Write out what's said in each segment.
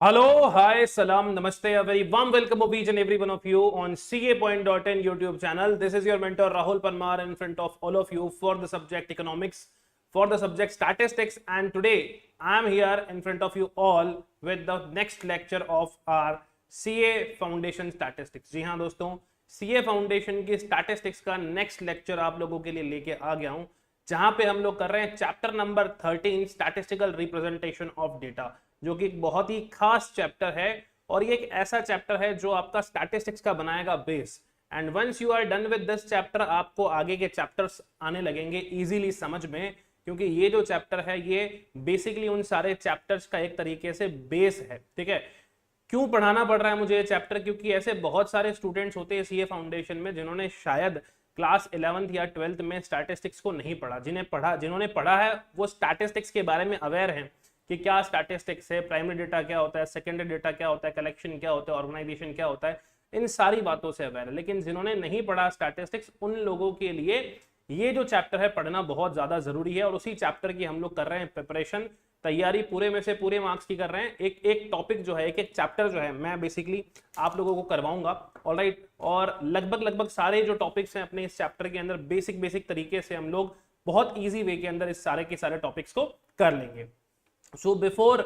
Hello, hi, salam, namaste, a very warm welcome of each and every one of you on CAPoint.in YouTube channel. This is your mentor Rahul Parmar in front of all of you for the subject economics, for the subject statistics, and today I am here in front of you all with the next lecture of our CA Foundation Statistics. जी हाँ दोस्तों, CA Foundation की Statistics का next lecture आप लोगों के लिए लेके आ गया हूँ, जहां पे हम लोग कर रहे हैं chapter number 13 statistical representation of data, जो कि एक बहुत ही खास चैप्टर है और ये एक ऐसा चैप्टर है जो आपका स्टैटिस्टिक्स का बनाएगा base. And once you are done with this chapter, आपको आगे के चैप्टर्स आने लगेंगे इजीली समझ में, क्योंकि ये जो चैप्टर है ये बेसिकली उन सारे चैप्टर्स का एक तरीके से बेस है। ठीक है, क्यों पढ़ाना पड़ रहा है मुझे ये चैप्टर? क्योंकि ऐसे बहुत सारे स्टूडेंट्स होते हैं सीए फाउंडेशन में जिन्होंने शायद क्लास 11th या 12th में स्टैटिस्टिक्स को नहीं पढ़ा। जिन्होंने पढ़ा है वो स्टैटिस्टिक्स के बारे में अवेयर हैं कि क्या स्टैटिस्टिक्स है, प्राइमरी डेटा क्या होता है, सेकेंडरी डेटा क्या होता है, कलेक्शन क्या होता है, ऑर्गेनाइजेशन क्या होता है, इन सारी बातों से अवेयर है। लेकिन जिन्होंने नहीं पढ़ा स्टैटिस्टिक्स, उन लोगों के लिए ये जो चैप्टर है पढ़ना बहुत ज्यादा जरूरी है और उसी चैप्टर की हम लोग कर रहे हैं प्रिपरेशन, तैयारी पूरे में से पूरे मार्क्स की कर रहे हैं। एक एक टॉपिक जो है, एक एक चैप्टर जो है मैं बेसिकली आप लोगों को करवाऊंगा। ऑलराइट, और लगभग सारे जो टॉपिक्स हैं अपने इस चैप्टर के अंदर बेसिक तरीके से हम लोग बहुत इजी वे के अंदर इस सारे के सारे टॉपिक्स को कर लेंगे। So before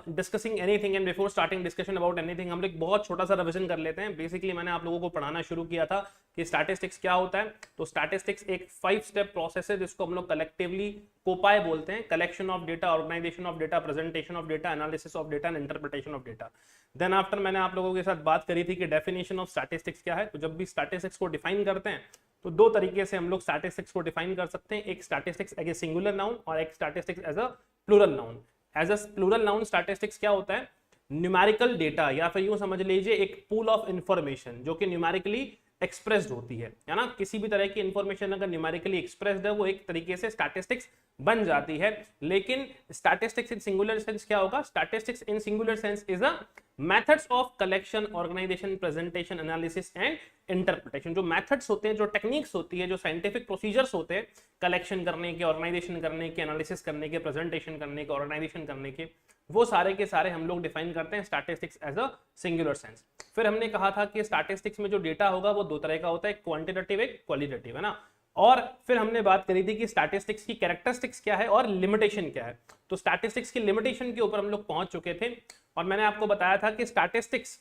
discussing anything and before starting discussion about anything, हम लोग बहुत छोटा सा रिवीजन कर लेते हैं। बेसिकली मैंने आप लोगों को पढ़ाना शुरू किया था कि स्टैटिस्टिक्स क्या होता है। तो स्टैटिस्टिक्स एक 5 स्टेप प्रोसेस है जिसको हम लोग कलेक्टिवली कोपाई बोलते हैं। Collection of data, organisation of data, presentation of data, analysis of data and interpretation of data. Then after मैंने आप लोगों के साथ बात करी थी कि डेफिनेशन ऑफ स्टैटिस्टिक्स क्या है। तो जब भी स्टैटिस्टिक्स को डिफाइन करते हैं तो दो तरीके से हम लोग स्टैटिस्टिक्स को डिफाइन कर सकते हैं, एक statistics as a singular noun और एक statistics as a plural noun. As a plural noun statistics क्या होता है? न्यूमेरिकल डेटा, या फिर यूं समझ लीजिए एक पूल ऑफ इंफॉर्मेशन जो कि न्यूमेरिकली एक्सप्रेस्ड होती है ना। किसी भी तरह की इंफॉर्मेशन अगर न्यूमेरिकली एक्सप्रेस्ड है वो एक तरीके से स्टैटिस्टिक्स बन जाती है। लेकिन स्टैटिस्टिक्स इन सिंगुलर सेंस क्या होगा? Statistics in singular sense is a methods of collection, organisation, presentation, analysis and interpretation. जो मेथड्स होते हैं, जो टेक्निक्स होती है, जो साइंटिफिक प्रोसीजर्स होते हैं कलेक्शन करने के, ऑर्गेनाइजेशन करने के, एनालिसिस करने के, प्रेजेंटेशन करने के, ऑर्गेनाइजेशन करने के, वो सारे के सारे हम लोग डिफाइन करते हैं statistics as a singular sense. फिर हमने कहा था कि स्टैटिस्टिक्स में जो डेटा होगा वो दो तरह का होता है, क्वांटिटेटिव, एक क्वालिटेटिव, है ना। और फिर हमने बात करी थी कि स्टैटिस्टिक्स की कैरेक्टरिस्टिक्स क्या है और लिमिटेशन क्या है। तो स्टैटिस्टिक्स की लिमिटेशन के ऊपर हम लोग पहुंच चुके थे और मैंने आपको बताया था कि स्टैटिस्टिक्स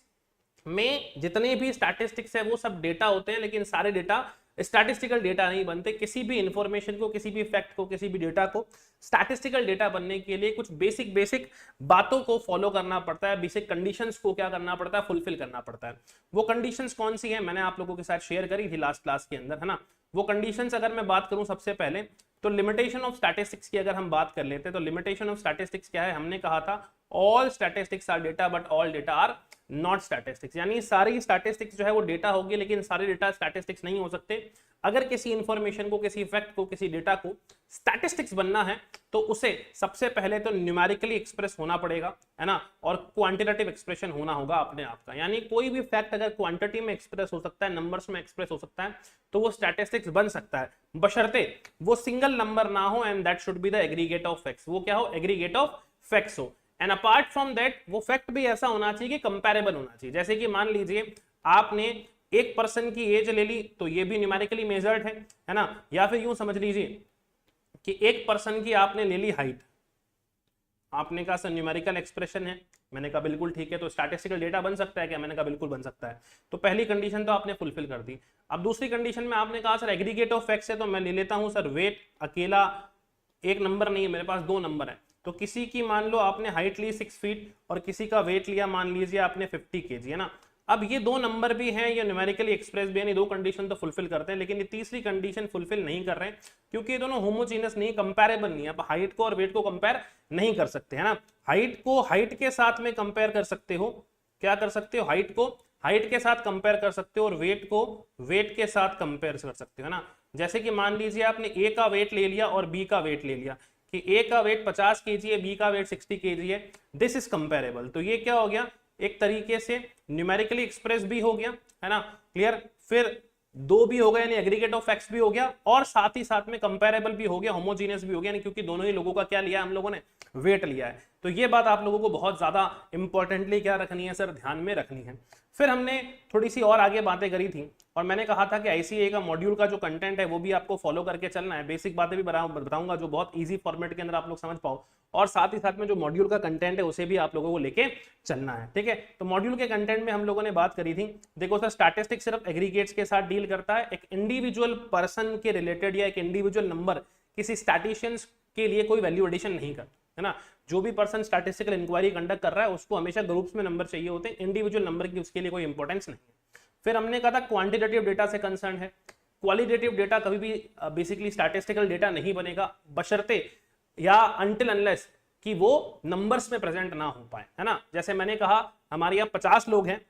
में जितने भी स्टैटिस्टिक्स है वो सब डेटा होते हैं, लेकिन सारे डेटा स्टैटिस्टिकल डेटा नहीं बनते। किसी भी इंफॉर्मेशन को, किसी भी फैक्ट को, किसी भी डेटा को स्टैटिस्टिकल डेटा बनने के लिए कुछ बेसिक बातों को फॉलो करना पड़ता है, बेसिक कंडीशंस को क्या करना पड़ता है, फुलफिल करना पड़ता है। वो कंडीशंस कौन सी है मैंने आप लोगों के साथ शेयर करी थी लास्ट क्लास के अंदर, है ना। वो कंडीशंस अगर मैं बात करूं सबसे पहले तो लिमिटेशन ऑफ स्टैटिस्टिक्स की अगर हम बात कर लेते हैं तो लिमिटेशन ऑफ स्टैटिस्टिक्स क्या है? हमने कहा था all statistics are data but all data are not statistics. यानी सारी स्टैटिस्टिक्स जो है वो डेटा होगी लेकिन सारे डेटा स्टैटिस्टिक्स नहीं हो सकते। अगर किसी इंफॉर्मेशन को, किसी फैक्ट को, किसी डेटा को स्टैटिस्टिक्स बनना है तो उसे सबसे पहले तो न्यूमेरिकली एक्सप्रेस होना पड़ेगा, है ना, और क्वांटिटेटिव एक्सप्रेशन होना होगा अपने आप का। यानी कोई भी फैक्ट अगर क्वांटिटी में एक्सप्रेस हो सकता है, नंबर्स में एक्सप्रेस हो सकता है, तो वो स्टैटिस्टिक्स बन सकता है, बशर्ते वो सिंगल नंबर ना हो and that should be the aggregate of facts. वो क्या हो? एग्रीगेट ऑफ फैक्ट्स हो। एंड अपार्ट फ्रॉम दैट वो फैक्ट भी ऐसा होना चाहिए कि कंपैरेबल होना चाहिए। जैसे कि मान लीजिए आपने एक पर्सन की एज ले ली तो ये भी न्यूमेरिकली मेजर्ड है ना। या फिर यूं समझ लीजिए कि एक पर्सन की आपने ले ली हाइट, आपने कहा सर न्यूमेरिकल एक्सप्रेशन है, मैंने कहा बिल्कुल ठीक है, तो स्टैटिस्टिकल डेटा बन सकता है क्या? मैंने कहा बिल्कुल बन सकता है। तो पहली कंडीशन तो आपने फुलफिल कर दी। अब दूसरी कंडीशन में आपने कहा सर एग्रीगेट ऑफ फैक्ट्स है, तो मैं ले लेता हूं सर वेट, अकेला एक नंबर नहीं है मेरे पास, दो नंबर है। तो किसी की मान लो आपने हाइट ली 6 फीट और किसी का वेट लिया मान लीजिए आपने 50 kg, है ना। अब ये दो नंबर भी हैं, ये न्यूमेरिकली एक्सप्रेस भी है, दो कंडीशन तो फुलफिल करते हैं, लेकिन ये तीसरी कंडीशन फुलफिल नहीं कर रहे हैं क्योंकि ये दोनों होमोजीनियस नहीं, कंपैरेबल नहीं है। आप हाइट को और वेट को कंपेयर नहीं कर सकते, है ना। हाइट को हाइट के साथ में कंपेयर कर सकते हो, क्या कर सकते हो? हाइट को हाइट के साथ कंपेयर कर सकते हो और वेट को वेट के साथ कंपेयर कर सकते हो, है ना। जैसे कि मान लीजिए आपने ए का वेट ले लिया और बी का वेट ले लिया कि ए का वेट 50 kg है, बी का वेट 60 kg है, दिस इज कंपेरेबल। तो ये क्या हो गया? एक तरीके से न्यूमेरिकली एक्सप्रेस भी हो गया, है ना, क्लियर। फिर दो भी हो गया यानी एग्रीगेट ऑफ फैक्ट्स भी हो गया और साथ ही साथ में कंपेरेबल भी हो गया, होमोजीनियस भी हो गया, क्योंकि दोनों ही लोगों का क्या लिया हम लोगों ने? वेट लिया है। तो ये बात आप लोगों को बहुत ज्यादा इंपॉर्टेंटली क्या रखनी है सर, ध्यान में रखनी है। फिर हमने थोड़ी सी और आगे बातें करी थी और मैंने कहा था कि आईसीए का मॉड्यूल का जो कंटेंट है वो भी आपको फॉलो करके चलना है, बेसिक बातें भी बताऊंगा जो बहुत इजी फॉर्मेट के अंदर आप लोग समझ पाओ, और साथ ही साथ में जो मॉड्यूल का कंटेंट है उसे भी आप लोगों को लेके चलना है, ठीक है। तो मॉड्यूल के कंटेंट में हम लोगों ने बात करी थी, देखो सर स्टैटिस्टिक्स सिर्फ एग्रीगेट्स के साथ डील करता है, एक इंडिविजुअल पर्सन के रिलेटेड या एक इंडिविजुअल नंबर किसी स्टैटिशियंस के लिए कोई वैल्यू एडिशन नहीं करता, है ना। जो भी पर्सन स्टैटिस्टिकल इंक्वायरी कंडक्ट कर रहा है उसको हमेशा ग्रुप्स में नंबर चाहिए होते हैं, इंडिविजुअल नंबर की उसके लिए कोई इंपॉर्टेंस नहीं है। फिर हमने कहा था क्वांटिटेटिव डेटा से कंसर्न है, क्वालिटेटिव डेटा कभी भी बेसिकली स्टैटिस्टिकल डेटा नहीं बनेगा बशर्ते या अनटिल अनलेस कि वो नंबर्स में प्रेजेंट ना हो पाए, है ना। जैसे मैंने कहा हमारे यहाँ 50 लोग हैं,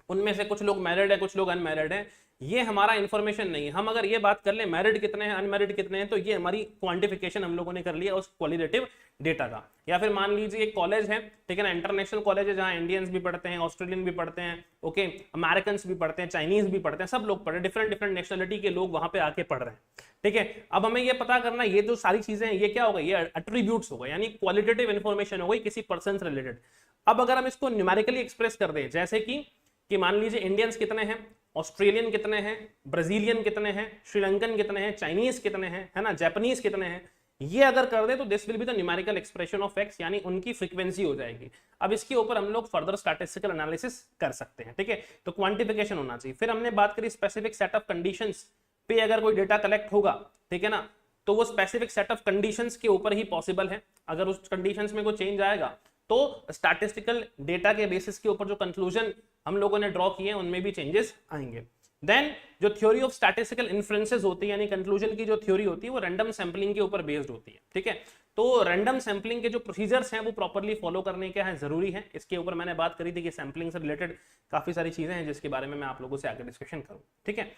उनमें से कुछ लोग मैरिड है कुछ लोग अनमैरिड हैं, ये हमारा इंफॉर्मेशन नहीं है। हम अगर ये बात कर ले मैरिड कितने हैं अनमैरिड कितने हैं तो ये हमारी क्वांटिफिकेशन हम लोगों ने कर लिया उस क्वालिटेटिव डेटा का। या फिर मान लीजिए एक कॉलेज है, ठीक है ना, इंटरनेशनल कॉलेज है जहाँ इंडियंस भी पढ़ते हैं, ऑस्ट्रेलियन भी पढ़ते हैं, ओके, अमेरिकन भी पढ़ते हैं, चाइनीज भी पढ़ते हैं, सब लोग पढ़े, डिफरेंट डिफरेंट नेशनलिटी के लोग वहां पे आके पढ़ रहे हैं, ठीक है। अब हमें ये पता करना ये जो सारी चीजें हैं ये क्या होगा, ये एट्रीब्यूट्स होगा, यानी क्वालिटेटिव इन्फॉर्मेशन हो गई किसी पर्सन से रिलेटेड। अब अगर हम इसको न्यूमेरिकली एक्सप्रेस कर दें, जैसे कि मान लीजिए इंडियंस कितने हैं, ऑस्ट्रेलियन कितने हैं, ब्राजीलियन कितने हैं, श्रीलंकन कितने हैं, चाइनीज कितने हैं, है ना, जापानीज कितने हैं, ये अगर कर दे तो this will be the numerical expression of x, यानी उनकी फ्रीक्वेंसी हो जाएगी। अब इसके ऊपर हम लोग फर्दर स्टैटिस्टिकल एनालिसिस कर सकते हैं, ठीक है। तो क्वांटिफिकेशन होना चाहिए। फिर हमने बात करी स्पेसिफिक सेट ऑफ कंडीशंस पे अगर कोई डेटा कलेक्ट होगा, ठीक है ना, तो वो स्पेसिफिक सेट ऑफ कंडीशंस के ऊपर ही पॉसिबल है। अगर उस कंडीशंस में कोई चेंज आएगा तो स्टैटिस्टिकल डेटा के बेसिस के ऊपर जो कंक्लूजन हम लोगों ने ड्रॉ किए उनमें भी चेंजेस आएंगे। देन जो थ्योरी ऑफ स्टैटिस्टिकल इन्फ्रेंसेस होती है, यानी कंक्लूजन की जो थ्योरी होती है वो रैंडम सैंपलिंग के ऊपर बेस्ड होती है, ठीक है। तो रैंडम सैंपलिंग के जो प्रोसीजर्स हैं वो प्रॉपर्ली फॉलो करने के हैं, जरूरी है। इसके ऊपर मैंने बात करी थी कि सैंपलिंग से रिलेटेड काफी सारी चीजें हैं जिसके बारे में मैं आप लोगों से आगे डिस्कशन करूं, ठीक है।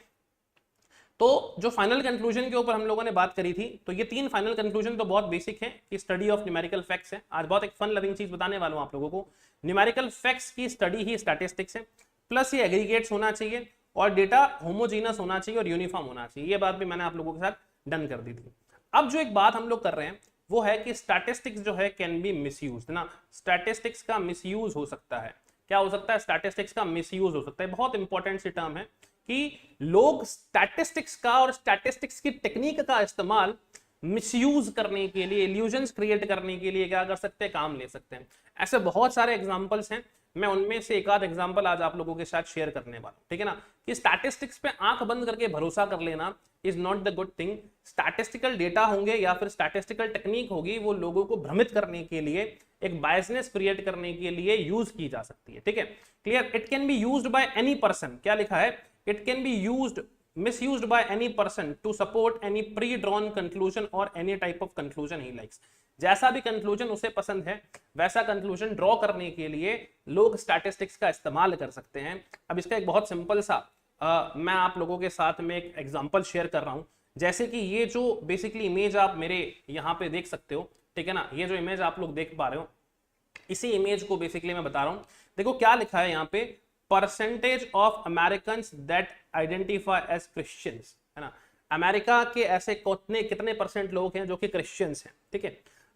तो जो फाइनल कंक्लूजन के ऊपर हम लोगों ने बात करी थी, तो ये 3 फाइनल कंक्लूजन तो बहुत बेसिक है कि स्टडी ऑफ न्यूमेरिकल फैक्ट्स है। आज बहुत एक फन लविंग चीज बताने वाला हूं आप लोगों को, न्यूमेरिकल फैक्ट्स की स्टडी ही स्टैटिस्टिक्स है, प्लस ये एग्रीगेट्स होना चाहिए और डेटा होमोजीनस होना चाहिए और यूनिफॉर्म होना चाहिए। ये बात भी मैंने आप लोगों के साथ डन कर दी थी। अब जो एक बात हम लोग कर रहे हैं वो है कि स्टैटिस्टिक्स जो है कैन बी मिसयूज, है ना, स्टैटिस्टिक्स का मिसयूज हो सकता है। क्या हो सकता है, स्टैटिस्टिक्स का मिसयूज हो सकता है। बहुत इंपॉर्टेंट सी टर्म है कि लोग स्टैटिस्टिक्स का और स्टैटिस्टिक्स की टेक्निक का इस्तेमाल मिसयूज करने के लिए, इल्यूजन्स क्रिएट करने के लिए क्या कर सकते हैं, काम ले सकते हैं। ऐसे बहुत सारे एग्जांपल्स हैं, मैं उनमें से एक आध एग्जांपल आज आप लोगों के साथ शेयर करने वाला हूं, ठीक है ना। कि स्टैटिस्टिक्स पे आंख बंद करके भरोसा कर लेना is not the good thing. Statistical data होंगे या फिर स्टैटिस्टिकल टेक्निक होगी, वो लोगों को भ्रमित करने के लिए, एक बायसनेस क्रिएट करने के लिए यूज की जा सकती है, ठीक है, clear. It can be used by any person, क्या लिखा है, it can be misused by any person to support any pre-drawn conclusion or any type of conclusion he likes। जैसा भी कंक्लूजन उसे पसंद है वैसा कंक्लूजन ड्रॉ करने के लिए लोग स्टैटिस्टिक्स का इस्तेमाल कर सकते हैं। अब इसका एक बहुत सिंपल सा मैं आप लोगों के साथ में एक एग्जांपल शेयर कर रहा हूं। जैसे कि ये जो बेसिकली इमेज आप मेरे यहाँ पे देख सकते हो, ठीक है ना, ये जो इमेज आप लोग देख पा रहे हो, इसी इमेज को बेसिकली मैं बता रहा हूं। देखो क्या लिखा है यहाँ पे, percentage of Americans that identify as Christians, है ना। अमेरिका के ऐसे कितने परसेंट लोग हैं जो कि क्रिश्चियंस हैं, ठीक है।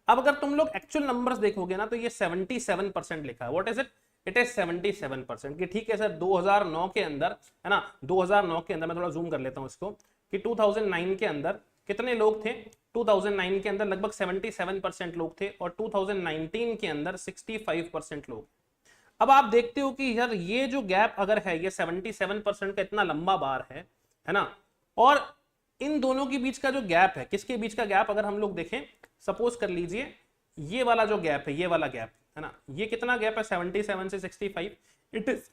अब अगर तुम लोग एक्चुअल नंबर्स देखोगे ना तो ये 77% लिखा है। What is it, it is 77% कि ठीक है सर 2009 के अंदर, है ना, 2009 के अंदर, मैं थोड़ा जूम कर लेता हूं इसको, कि 2009 के अंदर कितने लोग थे, 2009 के अंदर लगभग 77% लोग थे और 2019 के अंदर 65% लोग। अब आप देखते हो कि यार ये जो गैप अगर है, ये 77% का इतना लंबा बार है ना, और इन दोनों के बीच का जो गैप है, किसके बीच का गैप अगर हम लोग देखें, सपोज कर लीजिए ये वाला जो गैप है, ये वाला गैप है ना, ये कितना गैप है 77 से 65, इट इज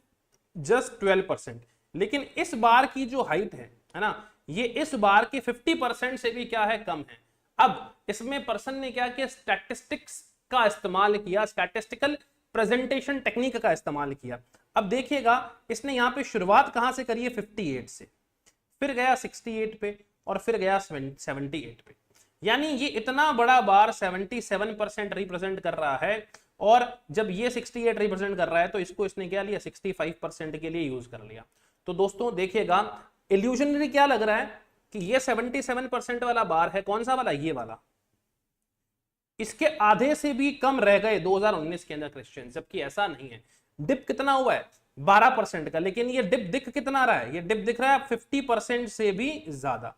जस्ट 12%। लेकिन इस बार की जो हाइट है ना, ये इस बार के 50% से भी क्या है, कम है। अब इसमें पर्सन ने क्या किया, स्टैटिस्टिक्स का इस्तेमाल किया, स्टैटिस्टिकल प्रेजेंटेशन टेक्निक का इस्तेमाल किया। अब देखिएगा इसने यहां पे शुरुआत कहां से करी है, 58 से, फिर गया 68 पे और फिर गया 78 पे। यानी ये इतना बड़ा बार 77% रिप्रेजेंट कर रहा है, और जब ये 68 रिप्रेजेंट कर रहा है तो इसको इसने क्या लिया, 65% के लिए यूज कर लिया। तो दोस्तों देखिएगा इल्यूजनरी क्या लग रहा है कि ये 77% वाला बार है, कौन सा वाला, ये वाला, इसके आधे से भी कम रह गए 2019 के अंदर क्रिश्चियन, जबकि ऐसा नहीं है। डिप कितना हुआ है? 12% का, लेकिन ये डिप दिख कितना रहा है? ये डिप दिख रहा है 50% से भी ज्यादा।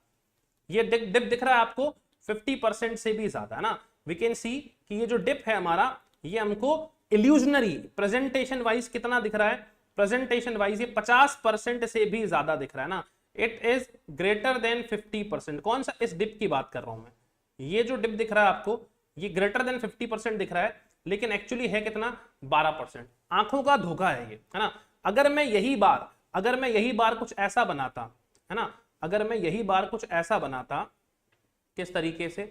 ये डिप दिख रहा है आपको 50% से भी ज्यादा, है ना। वी कैन सी कि ये जो डिप है हमारा, ये हमको इल्यूजनरी प्रेजेंटेशन वाइज कितना दिख रहा है? प्रेजेंटेशन वाइज ये 50% से भी ज्यादा दिख रहा है ना। It is greater than 50%। कौन सा? इस डिप की बात कर रहा हूं मैं। ये जो डिप दिख रहा है आपको, ये ग्रेटर देन 50% दिख रहा है, लेकिन एक्चुअली है कितना? 12%। आंखों का धोखा है ये, है ना। अगर मैं यही बार कुछ ऐसा बनाता, है ना, अगर मैं यही बार कुछ ऐसा बनाता, किस तरीके से?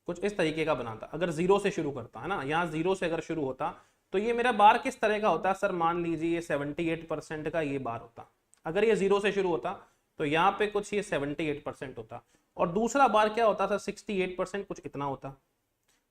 कुछ इस तरीके का बनाता। अगर जीरो से शुरू करता, है ना, यहां जीरो से अगर शुरू होता, तो ये मेरा बार किस तरह का होता? सर मान लीजिए ये 78% का ये बार होता। अगर ये जीरो से शुरू होता तो यहाँ पे कुछ ये 78% होता, और दूसरा बार क्या होता था? 68%, कुछ इतना होता।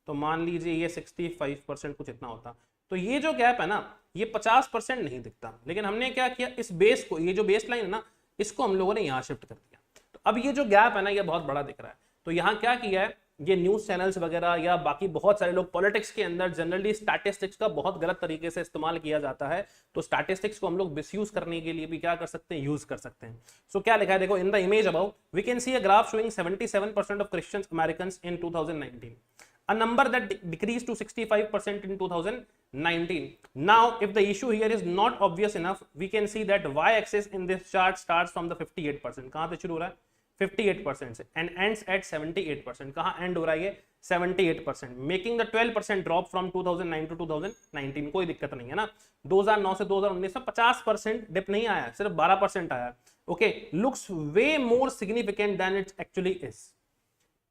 तो मान लीजिए ये 65% कुछ इतना होता। तो ये जो गैप है ना, ये 50% नहीं दिखता, लेकिन हमने क्या किया? इस बेस को, ये जो बेस लाइन है ना, इसको हम लोगों ने यहाँ शिफ्ट कर दिया। तो अब ये जो गैप है ना, ये बहुत बड़ा दिख रहा है। तो यहाँ क्या किया है? ये न्यूज चैनल्स वगैरह या बाकी बहुत सारे लोग, पॉलिटिक्स के अंदर जनरली स्टैटिस्टिक्स का बहुत गलत तरीके से इस्तेमाल किया जाता है। तो स्टैटिस्टिक्स को हम लोग मिसयूज करने के लिए भी क्या कर सकते हैं? यूज कर सकते हैं। सो क्या लिखा है देखो, in the image above we can see a graph showing 77% of Christians Americans in 2019, a number that decreased to 65% in 2019. Now if the issue here is not obvious enough, we can see that y-axis in this chart starts from the 58%. कहां से शुरू हो रहा है? 58% से, and ends at 78%. कहां end हो रहा है? ये 78%, making the 12% drop from 2009 to 2019. कोई दिक्कत नहीं है ना। 2009 से 2019 में 50% डिप नहीं आया, सिर्फ 12% आया। Okay, looks way more significant than it actually is.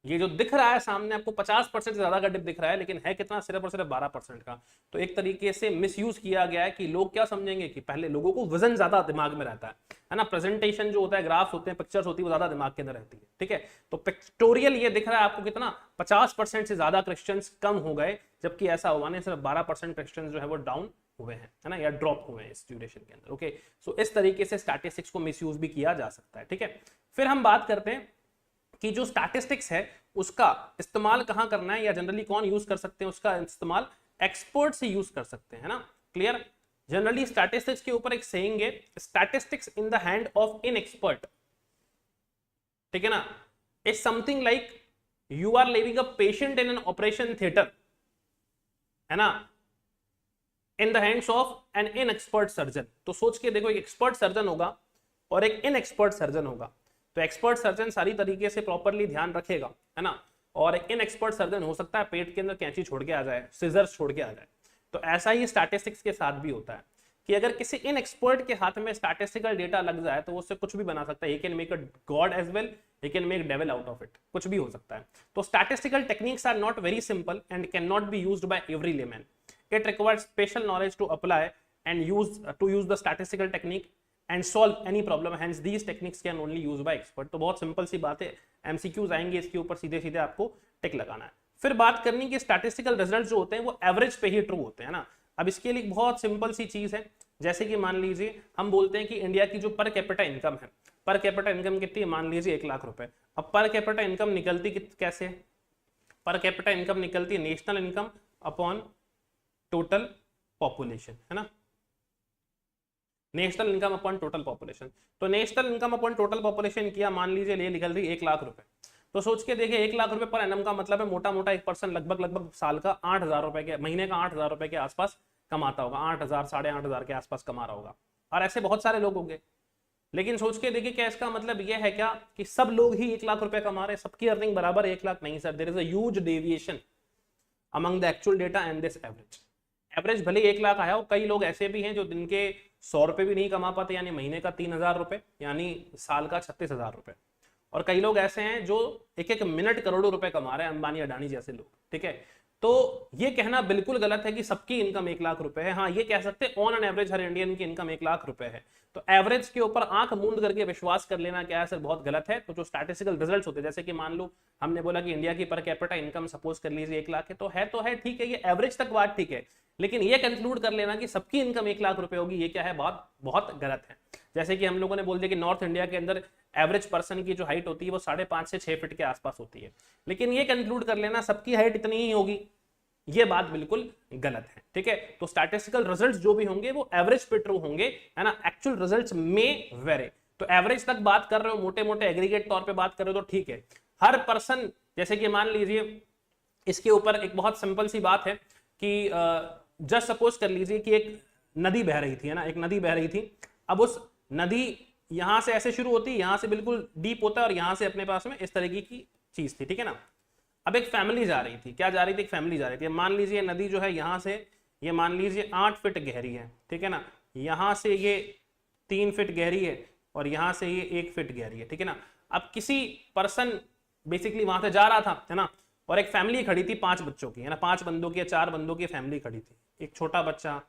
ये जो दिख रहा है सामने आपको 50% से ज्यादा का डिप दिख रहा है, लेकिन है कितना? सिर्फ और सिर्फ 12% का। तो एक तरीके से मिसयूज किया गया है कि लोग क्या समझेंगे कि पहले लोगों को वजन ज्यादा दिमाग में रहता है ना। प्रेजेंटेशन जो होता है, ग्राफ्स होते हैं, पिक्चर्स होती है, वो ज्यादा दिमाग के अंदर रहती है, ठीक है। तो पिक्टोरियल ये दिख रहा है आपको कितना? 50% से ज्यादा क्रिश्चियंस कम हो गए, जबकि ऐसा हुआ नहीं, सिर्फ 12% क्रिश्चियंस जो है वो डाउन हुए हैं, है ना, या ड्रॉप हुए हैं इस ड्यूरेशन के अंदर। ओके, सो इस तरीके से स्टैटिस्टिक्स को मिसयूज भी किया जा सकता है, ठीक है। फिर हम बात करते हैं कि जो स्टैटिस्टिक्स है उसका इस्तेमाल कहां करना है, या जनरली कौन यूज कर सकते हैं उसका इस्तेमाल? एक्सपर्ट से यूज कर सकते हैं, है ना। क्लियर? जनरली स्टैटिस्टिक्स के ऊपर एक सेइंग है, statistics in the hand of inexpert, ठीक है ना। It's something like you are leaving a patient in an operation theatre, है ना, in the hands of an inexpert surgeon. तो सोच के देखो, एक एक्सपर्ट सर्जन होगा और एक इन एक्सपर्ट सर्जन होगा। तो एक्सपर्ट सर्जन सारी तरीके से प्रॉपर्ली ध्यान रखेगा, है ना, और एक इन एक्सपर्ट सर्जन हो सकता है पेट के अंदर कैंची छोड़ के आ जाए, सिजर्स छोड़ के आ जाए। तो ऐसा ही स्टैटिस्टिक्स के साथ भी होता है कि अगर किसी इन एक्सपर्ट के हाथ में स्टैटिस्टिकल डेटा लग जाए तो वो उससे कुछ भी बना सकता है। He can make a god as well, he can make devil out of it, कुछ भी हो सकता है। तो statistical techniques are not very simple and can not be used by every layman. It requires special knowledge to apply and use the statistical technique and solve any problem. Hence these techniques can only used by expert. तो बहुत simple सी बात है, MCQs आएंगे इसके ऊपर सीधे सीधे आपको टिक लगाना है. फिर बात करनी कि स्टैटिस्टिकल रिजल्ट जो होते हैं वो एवरेज पे ही ट्रू होते हैं ना. अब इसके लिए बहुत सिंपल सी चीज है, जैसे कि मान लीजिए हम बोलते हैं कि इंडिया की जो पर कैपिटा इनकम है, पर कैपिटा इनकम कितनी है, मान लीजिए 1 लाख रुपए. अब पर कैपिटा इनकम निकलती कैसे? पर कैपिटा इनकम निकलती है national income upon total population, है ना, national income upon total population. तो national income upon total population किया, मान लीजिए ले निकल रही 1 लाख रुपए. तो सोच के देखिए 1 लाख रुपए पर एनम का मतलब है मोटा मोटा 1% लगभग साल का 8,000 रुपए के, महीने का 8,000 रुपए के आसपास कमाता होगा. 8,000 8,500 के आसपास कमा रहा होगा. और ऐसे बहुत सारे लोग होंगे. लेकिन सोच के देखिए क्या इसका मतलब यह है क्या कि सब लोग ही 1 लाख रुपए कमा रहे हैं, सबकी अर्निंग बराबर 1 लाख नहीं sir. There is a huge deviation among the actual data and this average. Average भले 1 लाख आया हो, कई लोग ऐसे भी हैं जो दिन के 100 रुपए भी नहीं कमा पाते, यानी महीने का 3,000 रुपए, यानी साल का 36,000 रुपए. और कई लोग ऐसे हैं जो एक मिनट करोड़ों रुपए कमा रहे हैं, अंबानी अडानी जैसे लोग. ठीक है, तो ये कहना बिल्कुल गलत है कि सबकी इनकम 1 लाख रुपए है. हाँ, ये कह सकते हैं on an average her Indian की इनकम 1 लाख रुपए है. तो एवरेज के ऊपर आंख मूंद करके विश्वास कर लेना क्या है सर, बहुत गलत है. तो जो स्टैटिस्टिकल रिजल्ट्स होते हैं, जैसे कि मान लो हमने बोला कि इंडिया की पर कैपिटा इनकम सपोज कर लीजिए 1 लाख है, तो है ठीक है, ये एवरेज तक बात ठीक है. लेकिन ये कंक्लूड कर लेना कि सबकी इनकम 1 लाख रुपए होगी, ये क्या है, बहुत गलत है. जैसे कि हम लोगों ने बोल दिया कि नॉर्थ इंडिया के अंदर एवरेज पर्सन की जो हाइट होती है वो 5.5 से 6 फीट के आसपास होती है. लेकिन ये कंक्लूड कर लेना सबकी हाइट इतनी ही होगी, ये बात बिल्कुल गलत है, ठीक है। तो स्टैटिस्टिकल रिजल्ट्स जो भी होंगे वो एवरेज पे ट्रू होंगे, है ना, एक्चुअल रिजल्ट्स में वेरी। तो एवरेज तक बात कर रहे हो, मोटे मोटे एग्रीगेट तौर पे बात कर रहे हो तो ठीक है। हर पर्सन, जैसे कि मान लीजिए इसके ऊपर एक बहुत सिंपल सी बात है कि जस्ट सपोज कर लीजिए कि एक नदी बह रही थी, है ना, एक नदी बह रही थी। अब उस नदी यहां से ऐसे शुरू होती है, यहां से बिल्कुल डीप होता है और यहां से अपने पास में इस तरीके की चीज थी, ठीक है ना। अब एक फैमिली जा रही थी, क्या जा रही थी, एक फैमिली जा रही थी। मान लीजिए नदी जो है यहां से, ये मान लीजिए 8 फीट गहरी है, ठीक है ना, यहां से ये 3 फीट गहरी है और यहां से ये 1 फीट गहरी है, ठीक है ना। अब किसी पर्सन बेसिकली वहां से जा रहा था, है ना, और एक फैमिली खड़ी थी 5 बच्चों की, है ना, 5 बंदों की या 4 बंदों की फैमिली खड़ी थी। एक छोटा बच्चा,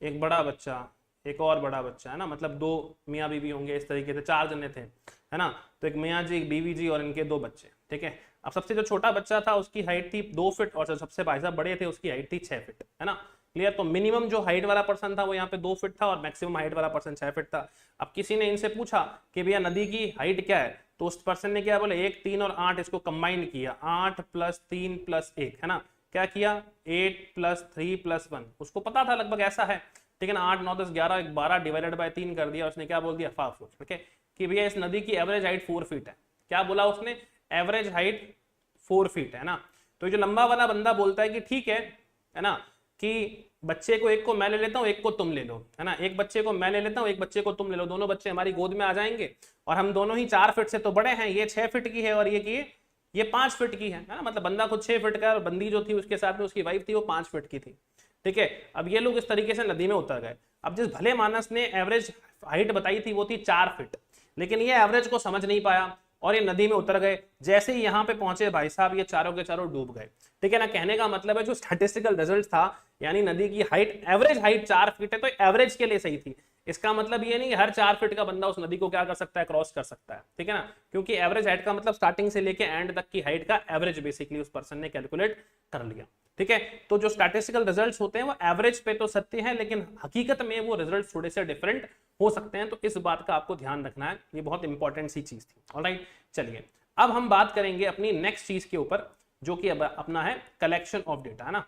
एक बड़ा बच्चा, एक और बड़ा बच्चा, है ना, मतलब 2 मियाँ बीवी होंगे, इस तरीके से 4 जने थे, है ना। तो एक मियाँ जी, एक बीवी जी और इनके 2 बच्चे, ठीक है। अब सबसे जो छोटा बच्चा था उसकी हाइट थी 2 फीट और सबसे भाई साहब बड़े थे उसकी हाइट थी 6 फीट, है ना, क्लियर। तो मिनिमम जो हाइट वाला पर्सन था वो यहाँ पे 2 फीट था और मैक्सिमम हाइट वाला पर्सन 6 फीट था। अब किसी ने इनसे पूछा कि भैया नदी की हाइट क्या है, तो उस पर्सन ने क्या बोले, 1, 3 और 8 इसको कंबाइन किया, 8 + 3 + 1, है ना, क्या किया, 8 + 3 + 1। उसको पता था लगभग ऐसा है, ठीक है ना, 8, 9, 10, 11, 12 डिवाइडेड बाय 3 कर दिया। उसने क्या बोल दिया, 5 फुट, ठीक है, कि भैया इस नदी की एवरेज हाइट 4 फीट है। क्या बोला उसने, एवरेज हाइट 4 फीट, है ना। तो जो लंबा वाला बंदा बोलता है कि ठीक है ना, कि बच्चे को एक को मैं ले लेता हूँ, एक को तुम ले लो, है ना, एक बच्चे को मैं ले लेता हूँ, एक बच्चे को तुम ले लो, दोनों बच्चे हमारी गोद में आ जाएंगे और हम दोनों ही 4 फीट से तो बड़े हैं, ये 6 फीट की है और ये 5 फीट की है ना, मतलब बंदा खुद 6 फीट का और बंदी जो थी उसके साथ में उसकी वाइफ थी वो 5 फीट की थी, ठीक है। अब ये लोग इस तरीके से नदी में उतर गए। अब जिस भले मानस ने एवरेज हाइट बताई थी वो थी 4 फीट, लेकिन ये एवरेज को समझ नहीं पाया और ये नदी में उतर गए। जैसे ही यहाँ पे पहुंचे भाई साहब ये चारों के चारों डूब गए, ठीक है ना। कहने का मतलब है जो स्टैटिस्टिकल रिजल्ट था, यानी नदी की हाइट, एवरेज हाइट 4 फीट है तो एवरेज के लिए सही थी। इसका मतलब ये नहीं कि हर 4 फीट का बंदा उस नदी को क्या कर सकता है, क्रॉस कर सकता है, ठीक है ना, क्योंकि एवरेज हाइट का मतलब स्टार्टिंग से लेके एंड तक की हाइट का एवरेज बेसिकली उस पर्सन ने कैलकुलेट कर लिया, ठीक है। तो जो स्टैटिस्टिकल रिजल्ट्स होते हैं वो एवरेज पे तो सत्य है, लेकिन हकीकत में वो रिजल्ट्स थोड़े से डिफरेंट हो सकते हैं। तो इस बात का आपको ध्यान रखना है, ये बहुत इंपॉर्टेंट सी चीज थी। ऑलराइट, चलिए अब हम बात करेंगे अपनी नेक्स्ट चीज के ऊपर, जो कि अब अपना है कलेक्शन ऑफ डेटा, है ना।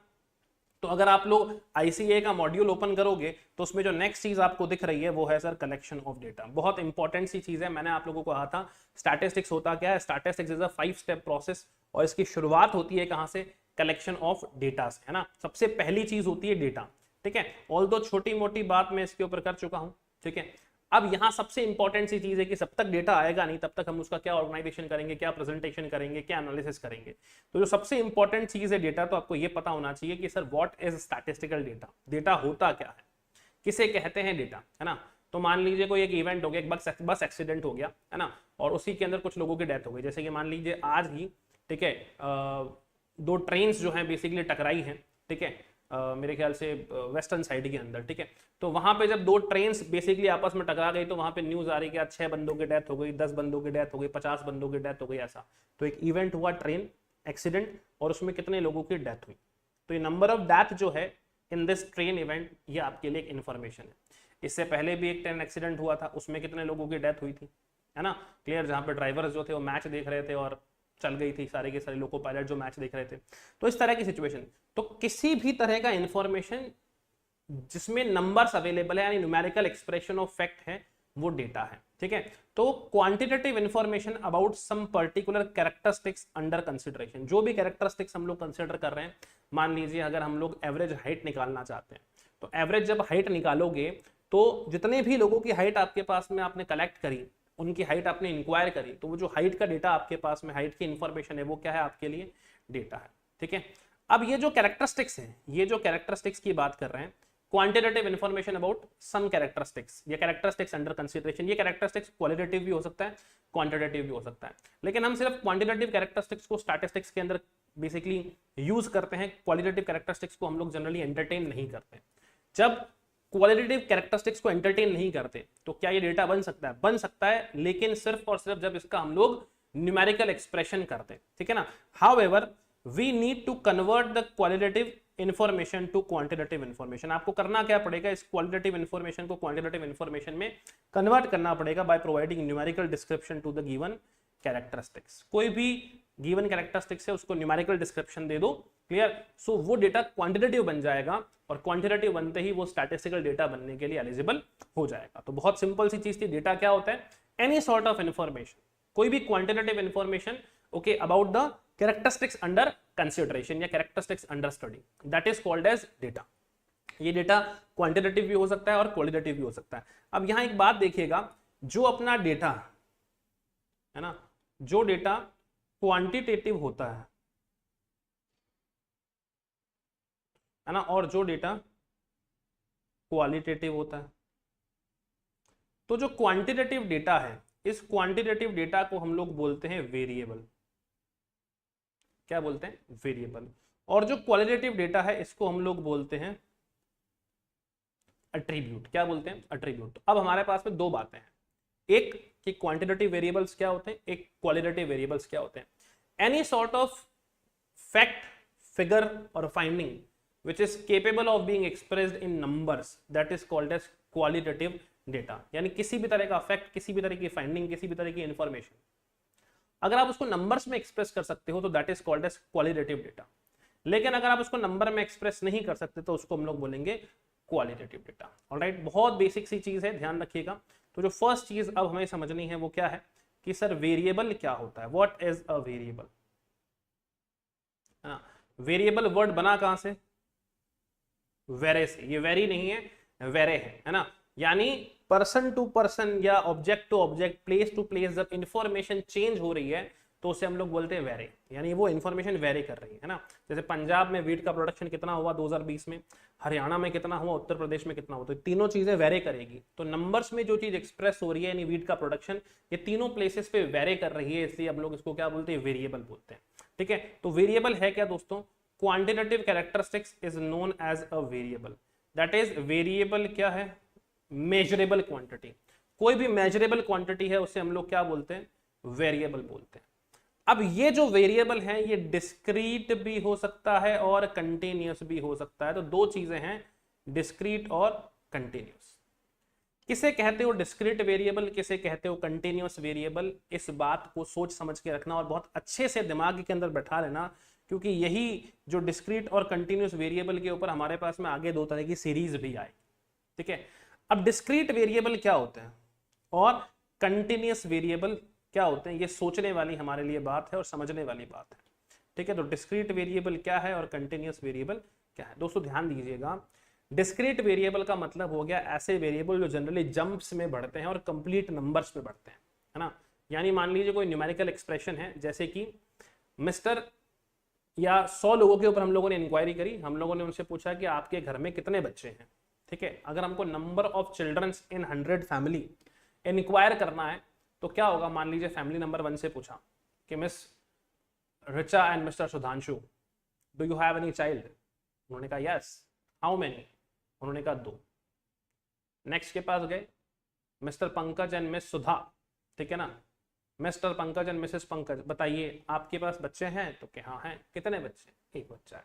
तो अगर आप लोग ICA का मॉड्यूल ओपन करोगे तो उसमें जो नेक्स्ट चीज आपको दिख रही है वो है सर कलेक्शन ऑफ डेटा। बहुत इंपॉर्टेंट सी चीज है, मैंने आप लोगों को कहा था स्टैटिस्टिक्स होता क्या है, statistics is a 5 step process और इसकी शुरुआत होती है कहां से, कलेक्शन ऑफ डेटा से, है ना। सबसे पहली चीज होती है डेटा, ठीक है। ऑल्दो छोटी मोटी बात मैं इसके ऊपर कर चुका हूं, ठीक है। अब यहाँ सबसे इंपॉर्टेंट सी चीज है कि जब तक डेटा आएगा नहीं तब तक हम उसका क्या ऑर्गेनाइजेशन करेंगे, क्या प्रेजेंटेशन करेंगे, क्या एनालिसिस करेंगे। तो जो सबसे इंपॉर्टेंट चीज है डेटा, तो आपको ये पता होना चाहिए कि sir what is statistical data, data होता क्या है, किसे कहते हैं डेटा, है ना। तो मान लीजिए कोई एक इवेंट हो गया, एक बस एक्सीडेंट हो गया, है ना, और उसी के अंदर कुछ लोगों की डेथ हो गई। जैसे कि मान लीजिए आज ही, ठीक है, 2 ट्रेन्स जो हैं बेसिकली टकराई हैं, ठीक है, मेरे ख्याल से वेस्टर्न साइड के अंदर, ठीक है। तो वहां पे जब 2 ट्रेन्स बेसिकली आपस में टकरा गई तो वहां पे न्यूज आ रही कि आज 6 बंदों की डेथ हो गई, 10 बंदों की डेथ हो गई, 50 बंदों की डेथ हो गई, ऐसा। तो एक इवेंट हुआ ट्रेन एक्सीडेंट और उसमें कितने लोगों की डेथ हुई। तो ये नंबर ऑफ डेथ जो है इन दिस ट्रेन इवेंट, ये आपके लिए एक इन्फॉर्मेशन है। इससे पहले भी एक ट्रेन एक्सीडेंट हुआ था, उसमें कितने लोगों की डेथ हुई थी, है ना, क्लियर, जहां पे ड्राइवर्स जो थे वो मैच देख रहे थे और चल गई थी, सारे के सारे लोको पायलट जो मैच देख रहे थे। तो इस तरह की सिचुएशन, तो किसी भी तरह का इंफॉर्मेशन जिसमें नंबर्स अवेलेबल है यानी न्यूमेरिकल एक्सप्रेशन ऑफ फैक्ट है, वो डेटा है, ठीक है। तो quantitative information about some particular characteristics under consideration, जो भी कैरेक्टरिस्टिक्स हम लोग कंसिडर कर रहे हैं, मान लीजिए अगर हम लोग एवरेज हाइट निकालना चाहते हैं, तो एवरेज जब हाइट निकालोगे तो जितने भी लोगों की हाइट आपके पास में आपने कलेक्ट करी, उनकी हाइट आपने इंक्वायर करी, तो वो जो हाइट का डेटा आपके पास में, हाइट की इंफॉर्मेशन है, वो क्या है आपके लिए, डेटा है, ठीक है। अब ये जो कैरेक्टरिस्टिक्स है, ये जो कैरेक्टरिस्टिक्स की बात कर रहे हैं, quantitative information about some characteristics, ये कैरेक्टरिस्टिक्स अंडर कंसीडरेशन, ये कैरेक्टरिस्टिक्स क्वालिटेटिव भी हो सकता है, क्वांटिटेटिव भी हो सकता है, लेकिन हम सिर्फ क्वांटिटेटिव कैरेक्टरिस्टिक्स को स्टैटिस्टिक्स के अंदर बेसिकली यूज करते हैं, क्वालिटेटिव कैरेक्टरिस्टिक्स को हम लोग जनरली एंटरटेन नहीं करते। जब क्वालिटेटिव कैरेक्टरिस्टिक्स को एंटरटेन नहीं करते तो क्या ये डेटा बन सकता है, बन सकता है, लेकिन सिर्फ और सिर्फ जब इसका हम लोग न्यूमेरिकल एक्सप्रेशन करते हैं, ठीक है ना। However we need to convert the qualitative information to quantitative information. आपको करना क्या पड़ेगा, इस क्वालिटेटिव इंफॉर्मेशन को क्वांटिटेटिव इंफॉर्मेशन में कन्वर्ट करना पड़ेगा by providing numerical description to the given characteristics. कोई भी गिवन कैरेक्टरिस्टिक्स है उसको न्यूमेरिकल डिस्क्रिप्शन दे दो क्लियर। सो वो डेटा क्वांटिटेटिव बन जाएगा और क्वांटिटेटिव बनते ही वो स्टैटिस्टिकल डेटा बनने के लिए एलिजिबल हो जाएगा। तो बहुत सिंपल सी चीज थी। डेटा क्या होता है? एनी सॉर्ट ऑफ इंफॉर्मेशन, कोई भी quantitative information, okay, about the characteristics under consideration या characteristics under study, that is called as data. ये डेटा क्वांटिटेटिव भी हो सकता है और क्वालिटेटिव भी हो सकता है। अब यहां एक बात देखिएगा, जो अपना डेटा है ना, जो डेटा क्वांटिटेटिव होता है ना, और जो डेटा क्वालिटेटिव होता है, तो जो क्वांटिटेटिव डेटा है, इस क्वांटिटेटिव डेटा को हम लोग बोलते हैं वेरिएबल। क्या बोलते हैं? वेरिएबल। और जो क्वालिटेटिव डेटा है इसको हम लोग बोलते हैं एट्रीब्यूट। क्या बोलते हैं? एट्रीब्यूट। अब हमारे पास में दो बातें हैं, एक कि क्वांटिटेटिव वेरिएबल्स क्या होते हैं, एक क्वालिटेटिव वेरिएबल्स क्या होते हैं। Any sort of fact, figure और finding which is capable of being expressed in numbers, that is called as qualitative data। यानी किसी भी तरह का फैक्ट, किसी भी तरह की फाइंडिंग, किसी भी तरह की इंफॉर्मेशन अगर आप उसको नंबर्स में एक्सप्रेस कर सकते हो तो that is called as qualitative data. लेकिन अगर आप उसको नंबर में एक्सप्रेस नहीं कर सकते तो उसको हम लोग बोलेंगे क्वालिटेटिव डेटा। ऑलराइट, बहुत बेसिक सी चीज है, ध्यान रखिएगा। तो जो फर्स्ट चीज अब हमें समझनी है वो क्या है कि सर वेरिएबल क्या होता है, what is a variable. Variable word बना कहां से? वेरे से। ये वेरी नहीं है, वेरे है ना। यानी पर्सन टू पर्सन या object to object, place to place जब इंफॉर्मेशन चेंज हो रही है तो उसे हम लोग बोलते हैं वेरे, यानी वो इंफॉर्मेशन वेरी कर रही है ना। जैसे पंजाब में वीट का प्रोडक्शन कितना हुआ 2020 में, हरियाणा में कितना हुआ, उत्तर प्रदेश में कितना हुआ, तो तीनों चीजें वेरी करेगी। तो नंबर्स में जो चीज एक्सप्रेस हो रही है यानी वीट का प्रोडक्शन, ये तीनों प्लेसेस पे वेरी कर रही है, इसलिए हम लोग इसको क्या बोलते हैं? वेरिएबल बोलते हैं। ठीक है, तो वेरिएबल है क्या दोस्तों? Quantitative characteristics is known as a variable. That is, variable क्या है? Measurable quantity. कोई भी मेजरेबल क्वांटिटी है उसे हम लोग क्या बोलते हैं? वेरिएबल बोलते हैं। अब ये जो वेरिएबल है ये डिस्क्रीट भी हो सकता है और कंटिन्यूअस भी हो सकता है। तो दो चीजें हैं, डिस्क्रीट और कंटिन्यूअस। किसे कहते हो डिस्क्रीट वेरिएबल, किसे कहते हो कंटिन्यूअस वेरिएबल, इस बात को सोच समझ के रखना और बहुत अच्छे से दिमाग के अंदर बैठा लेना, क्योंकि यही जो डिस्क्रीट और कंटिन्यूअस वेरिएबल के ऊपर हमारे पास में आगे दो तरह की सीरीज भी आएगी। ठीक है, अब डिस्क्रीट वेरिएबल क्या होते हैं और कंटिन्यूअस वेरिएबल क्या होते हैं, ये सोचने वाली हमारे लिए बात है और समझने वाली बात है। ठीक है, तो डिस्क्रीट वेरिएबल क्या है और कंटिन्यूअस वेरिएबल क्या है। दोस्तों ध्यान दीजिएगा, डिस्क्रीट वेरिएबल का मतलब हो गया ऐसे वेरिएबल जो जनरली जंप्स में बढ़ते हैं और कंप्लीट नंबर्स में बढ़ते हैं, है ना। यानी मान लीजिए कोई न्यूमेरिकल एक्सप्रेशन है, जैसे कि मिस्टर या 100 लोगों के ऊपर हम लोगों ने इंक्वायरी करी, हम लोगों ने उनसे पूछा कि आपके घर में कितने बच्चे हैं। ठीक है, अगर हमको number of childrens in 100 family inquire करना है तो क्या होगा? मान लीजिए फैमिली नंबर 1 से पूछा कि miss Richa and mister Sudhanshu, do you have any child? उन्होंने कहा यस। How many? उन्होंने कहा 2। नेक्स्ट के पास गए, मिस्टर पंकज एंड मिस सुधा, ठीक है ना, mister Pankaj and Mrs Pankaj, बताइए आपके पास बच्चे हैं? तो क्या हाँ हैं। कितने बच्चे? 1 बच्चा है।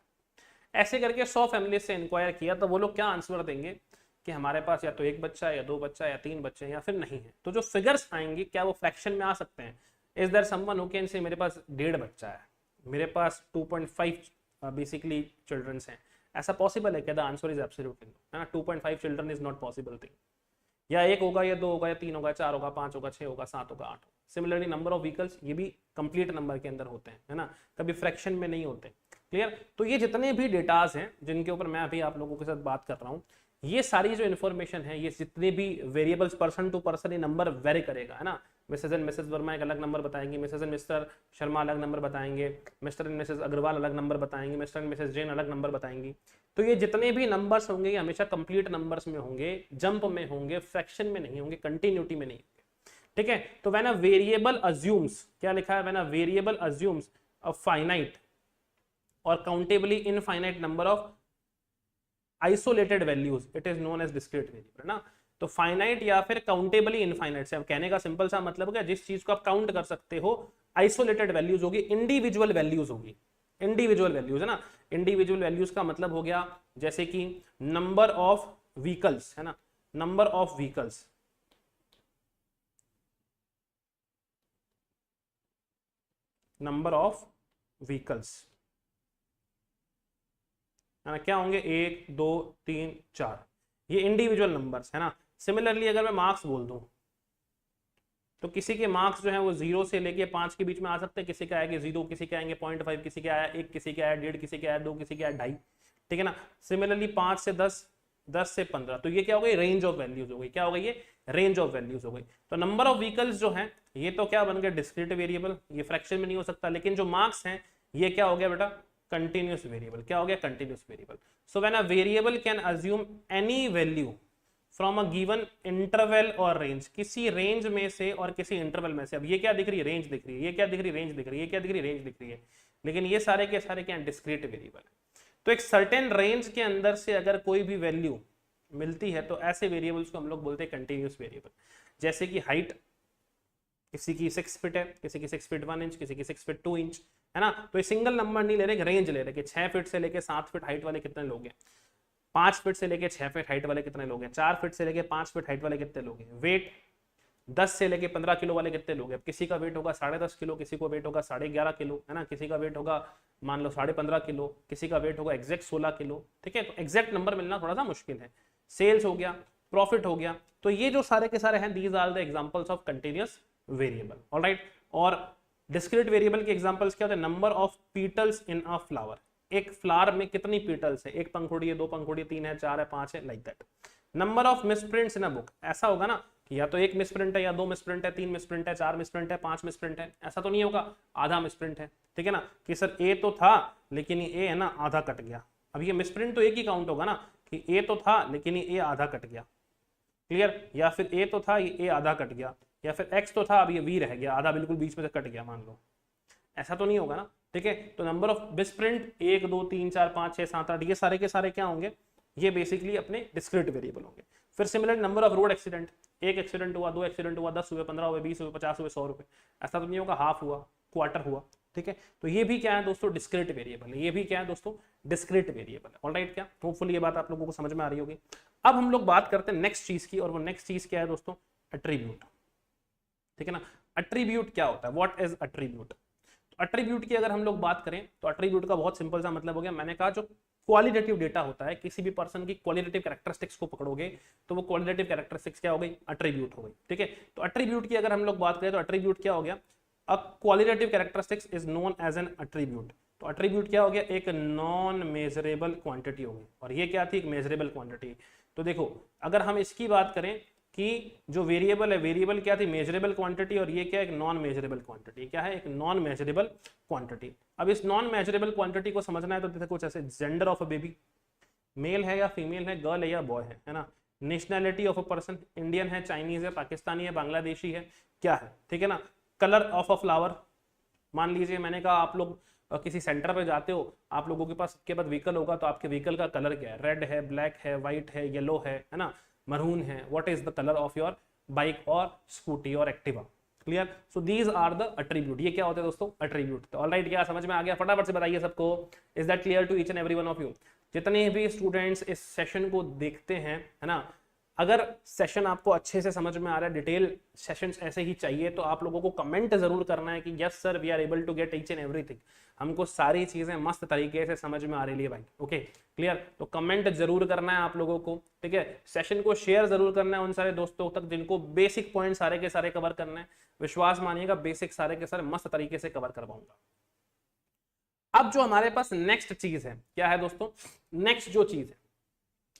ऐसे करके 100 फैमिली से इंक्वायर किया तो वो लोग क्या आंसर देंगे कि हमारे पास या तो 1 बच्चा है या 2 बच्चा है या 3 बच्चे हैं या फिर नहीं है। तो जो फिगर्स आएंगे क्या वो फ्रैक्शन में आ सकते हैं? Is there someone who can say मेरे पास 1.5 बच्चा है, मेरे पास 2.5 बेसिकली चिल्ड्रंस हैं, ऐसा पॉसिबल है क्या? The answer is absolutely no, है ना। 2.5 children is not possible thing. या 1 होगा या 2 होगा या 3 होगा, 4 होगा, 5 होगा, 6 होगा, 7 होगा, 8 होगा। सिमिलरली नंबर ऑफ व्हीकल्स, ये भी कंप्लीट नंबर के अंदर होते हैं, है ना, कभी फ्रैक्शन में नहीं होते। क्लियर? तो ये जितने भी डेटाज हैं जिनके ऊपर मैं अभी आप लोगों के साथ बात कर रहा हूँ, ये सारी जो इन्फॉर्मेशन है, ये जितने भी वेरिएबल्स पर्सन टू पर्सन ये नंबर वेरी करेगा, है ना। मिसेज एंड मिसेज वर्मा एक अलग नंबर बताएंगे, मिसेज एंड मिस्टर शर्मा अलग नंबर बताएंगे, मिस्टर एंड मिसेज अग्रवाल अलग नंबर बताएंगे, मिस्टर एंड मिसेज जैन अलग नंबर बताएंगी। तो ये जितने भी नंबर्स होंगे ये हमेशा कंप्लीट नंबर्स में होंगे, जंप में होंगे, फ्रैक्शन में नहीं होंगे, कंटिन्यूटी में नहीं होंगे। ठीक है, तो व्हेन अ वेरिएबल अज्यूम्स, क्या लिखा है? When a variable assumes a finite और countably infinite number of isolated values, it is known as discrete variable, ना। तो फाइनाइट या फिर काउंटेबली इनफाइनाइट से अब कहने का सिंपल सा मतलब है जिस चीज को आप काउंट कर सकते हो, आइसोलेटेड वैल्यूज होगी, इंडिविजुअल वैल्यूज होगी, इंडिविजुअल वैल्यूज, है ना। इंडिविजुअल वैल्यूज का मतलब हो गया जैसे कि नंबर ऑफ व्हीकल्स, है ना, number of vehicles, number of vehicles, है ना, क्या होंगे 1 2 3 4, ये इंडिविजुअल नंबर्स है ना। सिमिलरली अगर मैं मार्क्स बोल दूं तो किसी के मार्क्स जो है वो 0 से लेके 5 के बीच में आ सकते हैं, किसी का आएंगे 0, किसी के आएंगे 0.5, किसी के आया 1, किसी के आया 1.5, किसी के आया 2, किसी के आया 2.5, ठीक है ना। सिमिलरली 5 से 10, 10 से 15, तो ये क्या हो गई रेंज ऑफ वैल्यूज हो गई, क्या हो गई ये रेंज ऑफ वैल्यूज हो गई। तो नंबर ऑफ व्हीकल्स जो है ये तो क्या बन गया डिस्क्रीट वेरिएबल, ये फ्रैक्शन में नहीं हो सकता, लेकिन जो मार्क्स हैं ये क्या हो गया बेटा कंटिन्यूस वेरिएबल, क्या हो गया continuous variable. So when a variable can assume any value from a given interval और रेंज, किसी रेंज में से और किसी इंटरवल में से। अब ये क्या दिख रही है रेंज दिख रही है, ये क्या दिख रही है रेंज दिख रही है, ये क्या दिख रही है रेंज दिख रही है, लेकिन ये सारे के सारे क्या डिस्क्रीट वेरिएबल है। तो एक सर्टेन रेंज के अंदर से अगर कोई भी वैल्यू मिलती है तो ऐसे वेरिएबल्स को हम लोग बोलते हैं कंटिन्यूस वेरिएबल। जैसे कि हाइट, किसी की 6 फीट है, किसी की 6 फीट 1 इंच, किसी की 6 फीट 2 इंच, है ना। तो ये सिंगल नंबर नहीं ले रहे, रेंज ले रहे कि 6 फीट से लेके 7 फीट हाइट वाले कितने लोग हैं, 5 फीट से लेके 6 फीट हाइट वाले कितने लोग हैं, 4 फीट से लेके 5 फीट हाइट वाले कितने लोग हैं, वेट 10 से लेके 15 किलो वाले कितने लोग हैं। किसी का वेट होगा 10.5 किलो, किसी को वेट होगा 11.5 किलो, है ना, किसी का वेट होगा मान लो 15.5 किलो, किसी का वेट होगा एग्जैक्ट 16 किलो, ठीक है। तो एग्जैक्ट नंबर मिलना थोड़ा सा मुश्किल है। सेल्स हो गया, प्रॉफिट हो गया, तो ये जो सारे के सारे हैं these are the examples of continuous variable, alright. और डिस्क्रीट वेरिएबल के एग्जांपल्स क्या होते हैं, number of petals in a flower, एक फ्लावर में कितनी पीटल्स है, एक पंखुड़ी है, 2 पंखुड़ी, 3 है, 4 है, 5 है, like that. Number of misprints in a book, ऐसा होगा ना कि या तो 1 मिसप्रिंट है, या 2 मिसप्रिंट है, 3 मिसप्रिंट है, 4 मिसप्रिंट है, 5 मिसप्रिंट है, ऐसा तो नहीं होगा आधा मिसप्रिंट है, ठीक है ना, कि सर ए तो था लेकिन ये ए है ना आधा कट गया। अब ये मिसप्रिंट तो एक ही काउंट होगा ना कि ए तो था लेकिन ये ए आधा कट गया, क्लियर। या फिर ए तो था ये ए आधा कट गया, या फिर एक्स तो था अब ये वी रह गया, आधा बिल्कुल बीच में से कट गया मान लो, ऐसा तो नहीं होगा ना, ठीक है। तो नंबर ऑफ मिसप्रिंट 1 2 3 4 5 6 7 8 ये सारे के सारे क्या होंगे, ये बेसिकली अपने डिस्क्रीट वेरिएबल होंगे। फिर similar number of road accident, 1 accident हुआ, 2 एक्सीडेंट हुआ, 10 हुए, 15 हुए, 20 हुए, 50 हुए, 100 रुपए, ऐसा तो नहीं होगा हाफ हुआ, क्वार्टर हुआ, ठीक है। तो ये भी क्या है दोस्तों डिस्क्रीट वेरिएबल है, ये भी क्या है दोस्तों डिस्क्रीट वेरिएबल है, ऑलराइट। क्या होपफुली ये बात आप लोगों को समझ में आ रही होगी। अब हम लोग बात करते हैं नेक्स्ट चीज की, और वो नेक्स्ट चीज क्या है दोस्तों एट्रीब्यूट, ठीक है ना। एट्रीब्यूट क्या होता है, व्हाट इज एट्रीब्यूट। एट्रीब्यूट की अगर हम लोग बात करें तो एट्रीब्यूट का बहुत सिंपल सा मतलब हो गया, मैंने कहा जो क्वालिटेटिव डेटा होता है, किसी भी पर्सन की क्वालिटेटिव कैरेक्टरिस्टिक्स को पकड़ोगे तो वो क्वालिटेटिव कैरेक्टरिस्टिक्स क्या हो गई एट्रीब्यूट हो गई, ठीक है। तो एट्रीब्यूट की अगर हम लोग बात करें तो एट्रीब्यूट क्या हो गया, a qualitative characteristics is known as an attribute. तो एट्रीब्यूट क्या हो गया, एक नॉन मेजरेबल क्वांटिटी हो गई, और ये क्या थी एक मेजरेबल क्वांटिटी। तो देखो अगर हम इसकी बात करें कि जो वेरिएबल है, वेरिएबल क्या थी मेजरेबल क्वांटिटी, और ये क्या है एक नॉन मेजरेबल क्वांटिटी, क्या है एक नॉन मेजरेबल क्वांटिटी। अब इस नॉन मेजरेबल क्वांटिटी को समझना है तो देखो कुछ ऐसे, gender of a baby, male है या फीमेल है, गर्ल है या बॉय है ना। Nationality of a person, Indian है, चाइनीज है, पाकिस्तानी है, बांग्लादेशी है, क्या है, ठीक है ना। कलर ऑफ अ फ्लावर, मान लीजिए मैंने कहा आप लोग किसी सेंटर पे जाते हो, आप लोगों के पास के बाद व्हीकल होगा, तो आपके व्हीकल का कलर क्या है, रेड है, ब्लैक है, व्हाइट है, येलो है ना, मरून है, what is the colour of your bike और स्कूटी और Activa, clear. So these are the attribute, ये क्या होते हैं दोस्तों एट्रीब्यूट। तो ऑलराइट क्या समझ में आ गया, फटाफट से बताइए सबको, is that clear to each and every one of you. जितने भी स्टूडेंट्स इस सेशन को देखते हैं, है ना, अगर सेशन आपको अच्छे से समझ में आ रहा है, डिटेल सेशंस ऐसे ही चाहिए, तो आप लोगों को कमेंट जरूर करना है कि yes sir we are able to get each and everything, हमको सारी चीजें मस्त तरीके से समझ में आ रही है भाई, ओके क्लियर। तो कमेंट जरूर करना है आप लोगों को, ठीक है। सेशन को शेयर जरूर करना है उन सारे दोस्तों तक जिनको बेसिक पॉइंट सारे के सारे कवर करना है, विश्वास मानिएगा बेसिक सारे के सारे मस्त तरीके से कवर करवाऊंगा। अब जो हमारे पास नेक्स्ट चीज है, क्या है दोस्तों, नेक्स्ट जो चीज है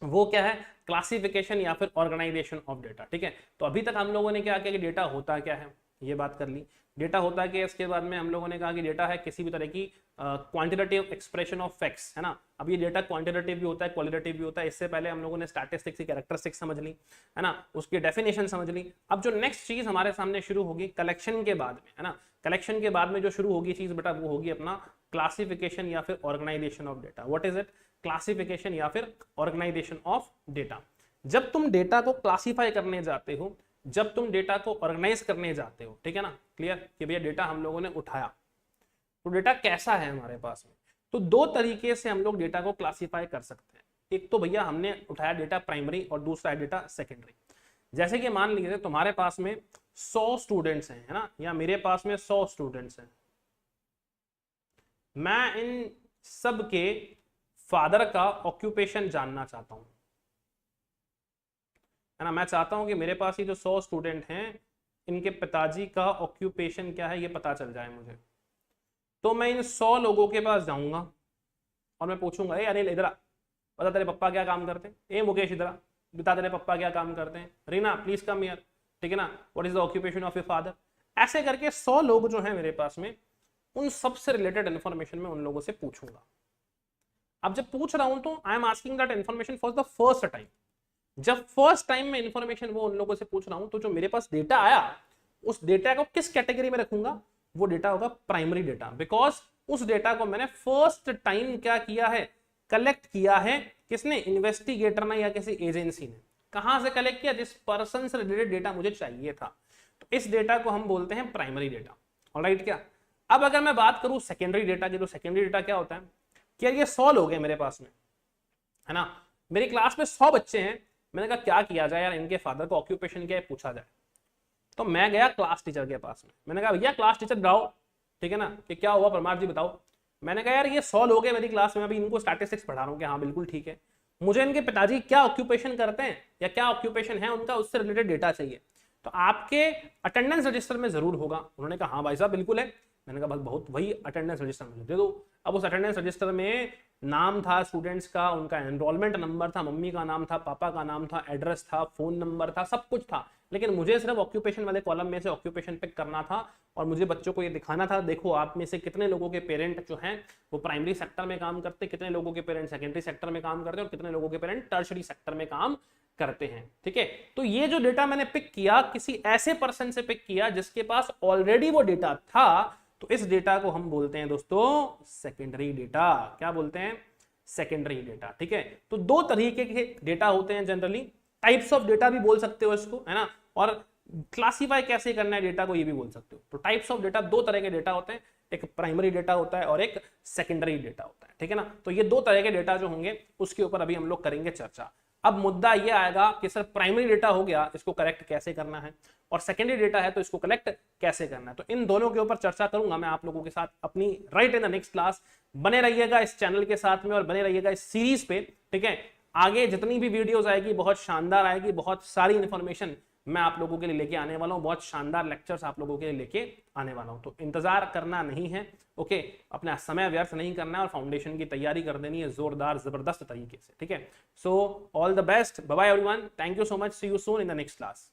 वो क्या है, क्लासिफिकेशन या फिर ऑर्गेनाइजेशन ऑफ डेटा, ठीक है। तो अभी तक हम लोगों ने क्या किया कि डेटा होता क्या है, ये बात कर ली, डेटा होता है कि इसके बाद में हम लोगों ने कहा कि डेटा है किसी भी तरह की क्वांटिटेटिव एक्सप्रेशन ऑफ फैक्ट्स, है ना। अब ये डेटा क्वांटिटेटिव भी होता है, क्वालिटेटिव भी होता है। इससे पहले हम लोगों ने स्टैटिस्टिक्स की कैरेक्टरिस्टिक्स समझ ली, है ना, उसकी डेफिनेशन समझ ली। अब जो नेक्स्ट चीज हमारे सामने शुरू होगी कलेक्शन के बाद में, है ना, कलेक्शन के बाद में जो शुरू होगी चीज बेटा वो होगी अपना क्लासिफिकेशन या फिर organisation of data. What is it, classification या फिर ऑर्गेनाइजेशन ऑफ डेटा। जब तुम डेटा को क्लासिफाई करने जाते हो, जब तुम डेटा को ऑर्गेनाइज करने जाते हो, ठीक है ना, क्लियर कि भैया डेटा हम लोगों ने उठाया, तो डेटा कैसा है हमारे पास में, तो दो तरीके से हम लोग डेटा को क्लासिफाई कर सकते हैं। एक तो भैया हमने उठाया डेटा प्राइमरी, और दूसरा है डेटा सेकेंडरी। जैसे कि मान लीजिए तुम्हारे पास में 100 स्टूडेंट्स हैं, है ना, या मेरे पास में 100 स्टूडेंट्स हैं, मैं इन सब के फादर का ऑक्यूपेशन जानना चाहता हूं, है ना। मैं चाहता हूं कि मेरे पास ये जो 100 स्टूडेंट हैं इनके पिताजी का ऑक्यूपेशन क्या है ये पता चल जाए मुझे। तो मैं इन 100 लोगों के पास जाऊंगा और मैं पूछूंगा, ए अनिल इधर आ, बता तेरे पापा क्या काम करते हैं। ए मुकेश इधर आ, बता तेरे पापा क्या काम करते हैं। रीना प्लीज कम हियर, ठीक है ना, what is the occupation of your father. ऐसे करके 100 लोग जो है मेरे पास में, उन सबसे रिलेटेड इन्फॉर्मेशन में उन लोगों से पूछूंगा। अब जब पूछ रहा हूं तो I am asking that information for the first time. जब फर्स्ट टाइम में इन्फॉर्मेशन वो उन लोगों से पूछ रहा हूं तो जो मेरे पास डेटा आया उस डेटा को किस कैटेगरी में रखूंगा, वो डेटा होगा प्राइमरी डेटा, बिकॉज उस डेटा को मैंने फर्स्ट टाइम क्या किया है, कलेक्ट किया है। किसने, इन्वेस्टिगेटर ने या किसी एजेंसी ने। कहां से कलेक्ट किया, जिस पर्सन से रिलेटेड डेटा मुझे चाहिए था। तो इस डेटा को हम बोलते हैं प्राइमरी डेटा। ऑलराइट क्या। अब अगर मैं बात करूं सेकेंडरी डेटा की, तो सेकेंडरी डेटा क्या होता है कि यार ये 100 लोग हैं मेरे पास में, है ना, मेरी क्लास में 100 बच्चे हैं। मैंने कहा क्या किया जाए यार, इनके फादर का ऑक्यूपेशन क्या है पूछा जाए। तो मैं गया क्लास टीचर के पास में, मैंने कहा भैया क्लास टीचर बताओ, ठीक है ना, कि क्या हुआ परमार जी बताओ। मैंने कहा यार ये 100 लोग हैं मेरी क्लास में, अभी इनको स्टैटिस्टिक्स पढ़ा रहा हूँ कि हाँ बिल्कुल ठीक है, मुझे इनके पिताजी क्या ऑक्यूपेशन करते हैं या क्या ऑक्यूपेशन है उनका, उससे रिलेटेड डेटा चाहिए। तो आपके अटेंडेंस रजिस्टर में जरूर होगा। उन्होंने कहा हाँ भाई साहब बिल्कुल है। मैंने कहा बस बहुत, वही अटेंडेंस रजिस्टर मुझे दे दो। अब उस अटेंडेंस रजिस्टर में नाम था स्टूडेंट्स का, उनका एनरोलमेंट नंबर था, मम्मी का नाम था, पापा का नाम था, एड्रेस था, फोन नंबर था, सब कुछ था। लेकिन मुझे सिर्फ ऑक्यूपेशन वाले कॉलम में से ऑक्यूपेशन पिक करना था और मुझे बच्चों को ये दिखाना था, देखो आप में से कितने लोगों के पेरेंट जो हैं वो प्राइमरी सेक्टर में काम करते, कितने लोगों के पेरेंट सेकेंडरी सेक्टर में काम करते हैं और कितने लोगों के पेरेंट टर्शरी सेक्टर में काम करते हैं। ठीक है, तो ये जो डेटा मैंने पिक किया किसी ऐसे पर्सन से पिक किया जिसके पास ऑलरेडी वो डेटा था। तो इस डेटा को हम बोलते हैं दोस्तों सेकेंडरी डेटा। क्या बोलते हैं, सेकेंडरी डेटा। ठीक है, तो दो तरीके के डेटा होते हैं जनरली, टाइप्स ऑफ डेटा भी बोल सकते हो इसको, है ना, और क्लासीफाई कैसे करना है डेटा को ये भी बोल सकते हो। तो टाइप्स ऑफ डेटा, दो तरह के डेटा होते हैं, एक प्राइमरी डेटा होता है और एक सेकेंडरी डेटा होता है। ठीक है ना, तो ये दो तरह के डेटा जो होंगे उसके ऊपर अभी हम लोग करेंगे चर्चा। अब मुद्दा ये आएगा कि सर प्राइमरी डेटा हो गया, इसको कलेक्ट कैसे करना है, और सेकेंडरी डेटा है तो इसको कलेक्ट कैसे करना है। तो इन दोनों के ऊपर चर्चा करूंगा मैं आप लोगों के साथ अपनी right in the next class. बने रहिएगा इस चैनल के साथ में और बने रहिएगा इस सीरीज पे। ठीक है, आगे जितनी भी वीडियोस आएगी बहुत शानदार आएगी, बहुत सारी इंफॉर्मेशन मैं आप लोगों के लिए लेके आने वाला हूं, बहुत शानदार लेक्चर्स आप लोगों के लिए लेके आने वाला हूं। तो इंतजार करना नहीं है, ओके, अपना समय व्यर्थ नहीं करना है और फाउंडेशन की तैयारी कर देनी है जोरदार जबरदस्त तरीके से। ठीक है, so all the best, bye bye everyone, thank you so much, see you soon in the next class.